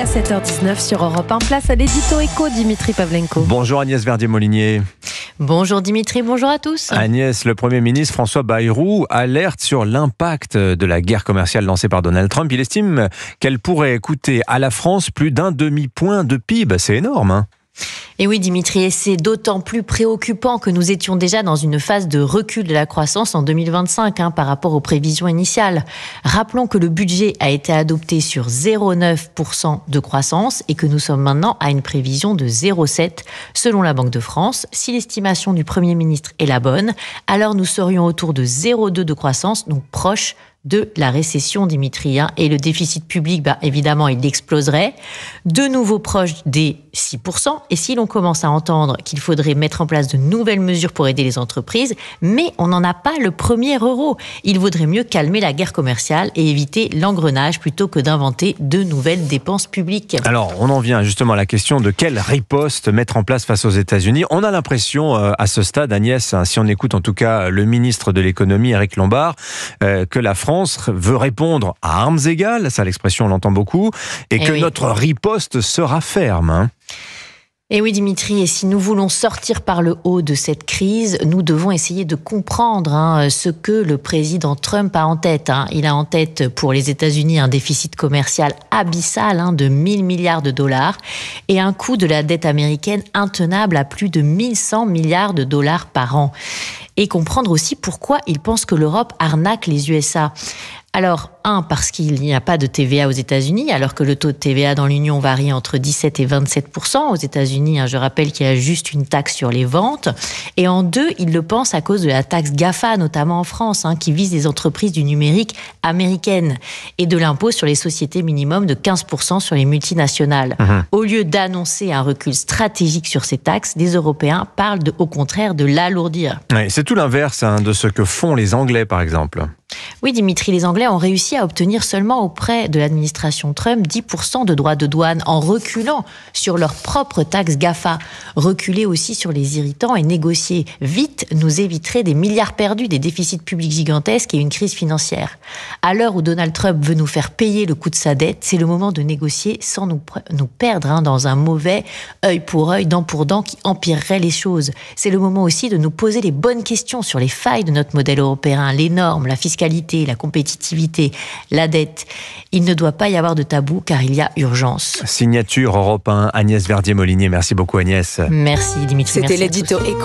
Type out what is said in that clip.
à 7h19 sur Europe 1. Place à l'édito éco, Dimitri Pavlenko. Bonjour Agnès Verdier-Molinier. Bonjour Dimitri, bonjour à tous. Agnès, le Premier ministre François Bayrou alerte sur l'impact de la guerre commerciale lancée par Donald Trump. Il estime qu'elle pourrait coûter à la France plus d'un demi-point de PIB. C'est énorme, hein ? Et oui Dimitri, et c'est d'autant plus préoccupant que nous étions déjà dans une phase de recul de la croissance en 2025 par rapport aux prévisions initiales. Rappelons que le budget a été adopté sur 0,9% de croissance et que nous sommes maintenant à une prévision de 0,7% selon la Banque de France. Si l'estimation du Premier ministre est la bonne, alors nous serions autour de 0,2% de croissance, donc proche de la récession, Dimitri. Et le déficit public, évidemment, il exploserait. De nouveau proche des 6%. Et si l'on commence à entendre qu'il faudrait mettre en place de nouvelles mesures pour aider les entreprises, mais on n'en a pas le premier euro. Il vaudrait mieux calmer la guerre commerciale et éviter l'engrenage plutôt que d'inventer de nouvelles dépenses publiques. Alors, on en vient justement à la question de quelle riposte mettre en place face aux États-Unis. On a l'impression, à ce stade, Agnès, si on écoute en tout cas le ministre de l'économie, Éric Lombard, que la France veut répondre à armes égales, ça l'expression on l'entend beaucoup, et que notre riposte sera ferme. Et oui Dimitri, et si nous voulons sortir par le haut de cette crise, nous devons essayer de comprendre ce que le président Trump a en tête. Il a en tête pour les États-Unis un déficit commercial abyssal de 1000 milliards de dollars et un coût de la dette américaine intenable à plus de 1100 milliards de dollars par an. Et comprendre aussi pourquoi il pense que l'Europe arnaque les USA. Alors, parce qu'il n'y a pas de TVA aux États-Unis, alors que le taux de TVA dans l'Union varie entre 17 et 27%. Aux États-Unis, je rappelle qu'il y a juste une taxe sur les ventes. Et en deux, il le pense à cause de la taxe GAFA, notamment en France, qui vise les entreprises du numérique américaines, et de l'impôt sur les sociétés minimum de 15% sur les multinationales. Au lieu d'annoncer un recul stratégique sur ces taxes, les Européens parlent au contraire de l'alourdir. Oui, c'est tout l'inverse de ce que font les Anglais, par exemple. Oui, Dimitri, les Anglais ont réussi à obtenir seulement auprès de l'administration Trump 10% de droits de douane en reculant sur leur propre taxe GAFA. Reculer aussi sur les irritants et négocier vite nous éviterait des milliards perdus, des déficits publics gigantesques et une crise financière. À l'heure où Donald Trump veut nous faire payer le coût de sa dette, c'est le moment de négocier sans nous perdre dans un mauvais œil pour œil, dent pour dent qui empirerait les choses. C'est le moment aussi de nous poser les bonnes questions sur les failles de notre modèle européen, les normes, la fiscalité, la compétitivité, la dette. Il ne doit pas y avoir de tabou car il y a urgence. Signature Europe 1, Agnès Verdier-Molinier. Merci beaucoup Agnès. Merci Dimitri. C'était l'édito éco.